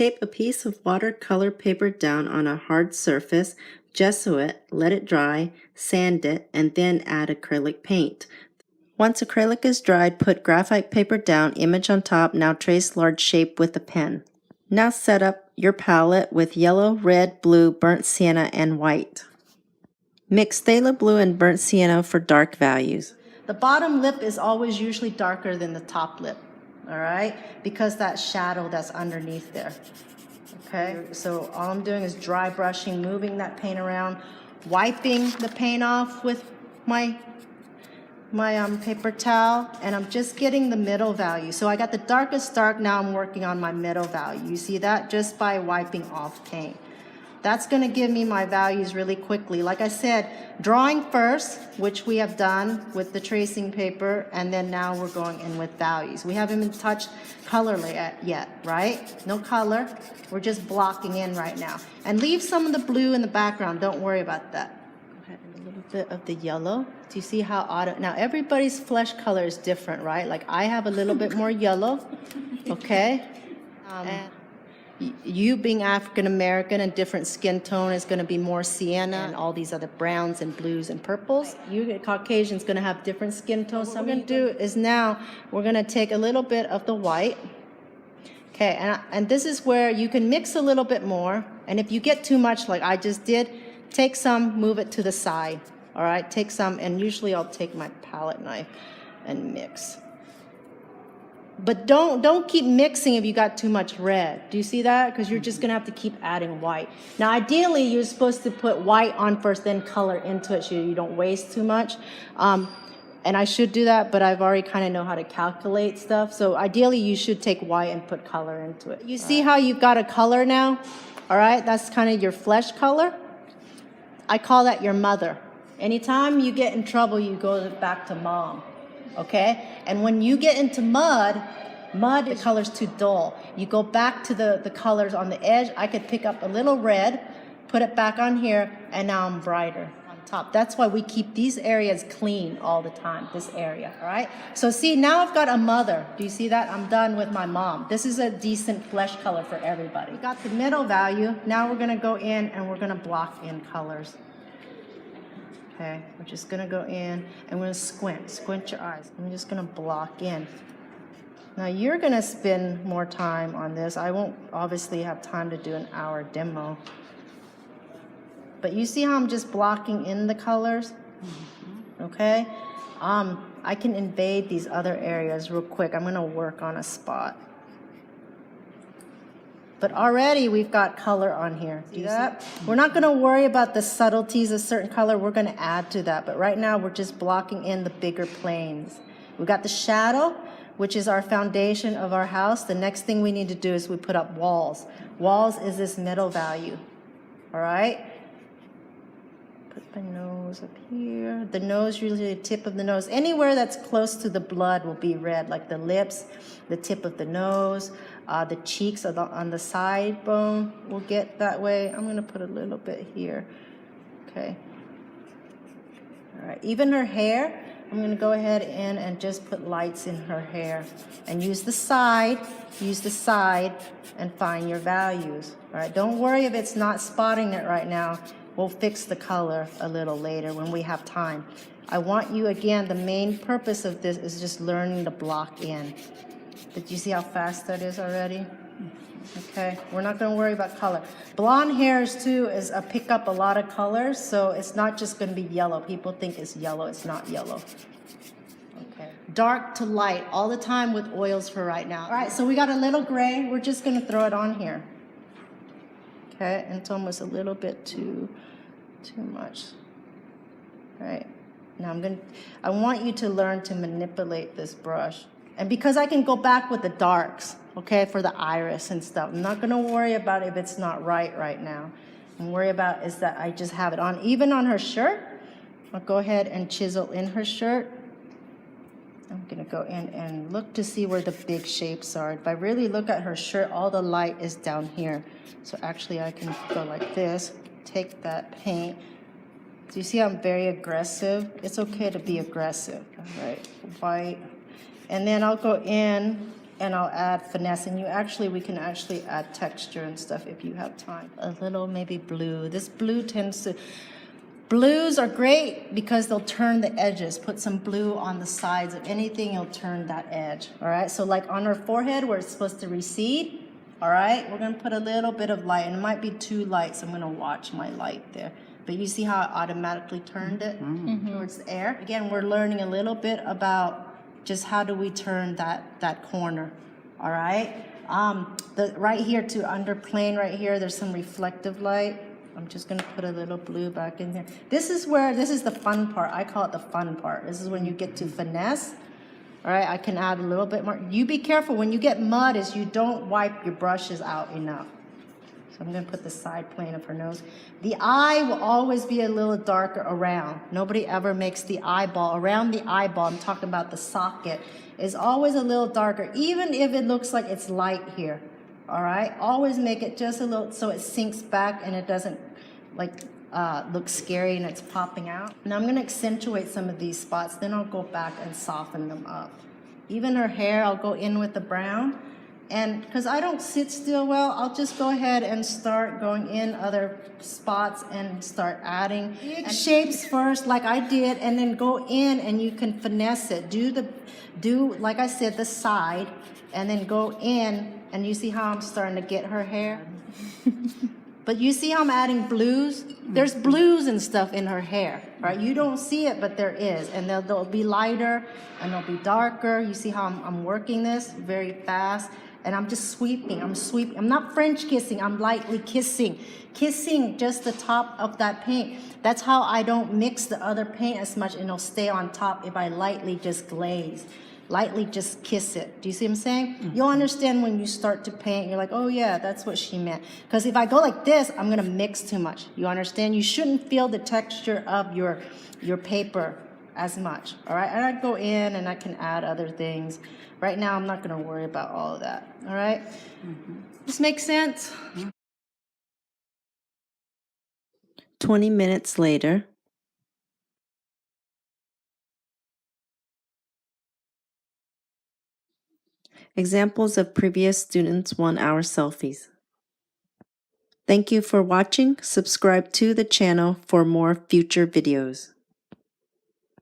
Tape a piece of watercolor paper down on a hard surface, gesso it, let it dry, sand it, and then add acrylic paint. Once acrylic is dried, put graphite paper down, image on top. Now trace large shape with a pen. Now set up your palette with yellow, red, blue, burnt sienna, and white. Mix phthalo-blue and burnt sienna for dark values. The bottom lip is always usually darker than the top lip, all right? Because that shadow that's underneath there, okay? So all I'm doing is dry brushing, moving that paint around, wiping the paint off with my paper towel, and I'm just getting the middle value. So I got the darkest dark, now I'm working on my middle value. You see that? Just by wiping off paint. That's gonna give me my values really quickly. Like I said, drawing first, which we have done with the tracing paper, and then now we're going in with values. We haven't even touched color yet, right? No color, we're just blocking in right now. And leave some of the blue in the background, don't worry about that. Go ahead, a little bit of the yellow. Do you see how now everybody's flesh color is different, right? Like I have a little bit more yellow, okay? And you being African American and different skin tone is going to be more sienna and all these other browns and blues and purples. You Caucasian's going to have different skin tones. So what we're going to do is now we're going to take a little bit of the white. Okay, and this is where you can mix a little bit more. And if you get too much like I just did, take some, move it to the side. All right, take some, and usually I'll take my palette knife and mix. But don't keep mixing if you got too much red. Do you see that? Because you're just gonna have to keep adding white. Now ideally you're supposed to put white on first, then color into it so you don't waste too much. And I should do that, but I've already kind of know how to calculate stuff. So ideally you should take white and put color into it. You see how you've got a color now? All right, that's kind of your flesh color. I call that your mother. Anytime you get in trouble, you go back to mom. Okay, and when you get into mud, the color's too dull. You go back to the colors on the edge. I could pick up a little red, put it back on here, and now I'm brighter on top. That's why we keep these areas clean all the time, this area, all right? So see, now I've got a mother. Do you see that? I'm done with my mom. This is a decent flesh color for everybody. We got the middle value. Now we're gonna go in and we're gonna block in colors. Okay, we're just gonna go in and we're gonna squint your eyes. I'm just gonna block in. Now you're gonna spend more time on this. I won't obviously have time to do an hour demo. But you see how I'm just blocking in the colors? Okay? I can invade these other areas real quick. I'm gonna work on a spot. But already we've got color on here. See that? We're not gonna worry about the subtleties of certain color. We're gonna add to that. But right now we're just blocking in the bigger planes. We've got the shadow, which is our foundation of our house. The next thing we need to do is we put up walls. Walls is this middle value, all right? Put the nose up here. The nose, usually the tip of the nose. Anywhere that's close to the blood will be red, like the lips, the tip of the nose, the cheeks on the side bone will get that way. I'm gonna put a little bit here, okay. All right, even her hair, I'm gonna go ahead and just put lights in her hair and use the side and find your values. All right, don't worry if it's not spotting it right now. We'll fix the color a little later when we have time. I want you, again, the main purpose of this is just learning to block in. Did you see how fast that is already? Okay, we're not gonna worry about color. Blonde hairs too pick up a lot of colors, so it's not just gonna be yellow. People think it's yellow, it's not yellow. Okay, dark to light, all the time with oils for right now. All right, so we got a little gray, we're just gonna throw it on here. Okay, and it's almost a little bit too much. All right, now I want you to learn to manipulate this brush. And because I can go back with the darks, okay, for the iris and stuff, I'm not gonna worry about if it's not right now. I'm worried about is that I just have it on. Even on her shirt, I'll go ahead and chisel in her shirt. I'm gonna go in and look to see where the big shapes are. If I really look at her shirt, all the light is down here. So actually I can go like this, take that paint. Do you see I'm very aggressive? It's okay to be aggressive, all right? White. And then I'll go in and I'll add finesse. And we can actually add texture and stuff if you have time. A little maybe blue. This blue blues are great because they'll turn the edges. Put some blue on the sides of anything, you'll turn that edge. All right, so like on her forehead where it's supposed to recede, all right, we're gonna put a little bit of light, and it might be too light, so I'm gonna watch my light there. But you see how it automatically turned it towards the air? Again, we're learning a little bit about just how do we turn that corner, all right? Right here to underplane right here, there's some reflective light. I'm just gonna put a little blue back in here. This is the fun part. I call it the fun part. This is when you get to finesse. All right, I can add a little bit more. You be careful when you get mud is you don't wipe your brushes out enough. So I'm gonna put the side plane of her nose. The eye will always be a little darker around. Nobody ever makes the eyeball. Around the eyeball, I'm talking about the socket, is always a little darker, even if it looks like it's light here. All right, always make it just a little so it sinks back and it doesn't like look scary and it's popping out. Now I'm gonna accentuate some of these spots, then I'll go back and soften them up. Even her hair, I'll go in with the brown. And because I don't sit still well, I'll just go ahead and start going in other spots and start adding shapes first like I did, and then go in and you can finesse it. Do like I said, the side, and then go in, and you see how I'm starting to get her hair? But you see how I'm adding blues? There's blues and stuff in her hair, right? You don't see it, but there is. And they'll be lighter and they'll be darker. You see how I'm working this very fast? And I'm just sweeping, I'm sweeping. I'm not French kissing, I'm lightly kissing. Kissing just the top of that paint. That's how I don't mix the other paint as much, and it'll stay on top if I lightly just glaze. Lightly just kiss it. Do you see what I'm saying? You'll understand when you start to paint, you're like, oh yeah, that's what she meant. Because if I go like this, I'm gonna mix too much. You understand? You shouldn't feel the texture of your paper as much, all right? And I go in and I can add other things. Right now, I'm not gonna worry about all of that, all right? This makes sense? 20 minutes later. Examples of previous students' 1-hour selfies. Thank you for watching. Subscribe to the channel for more future videos.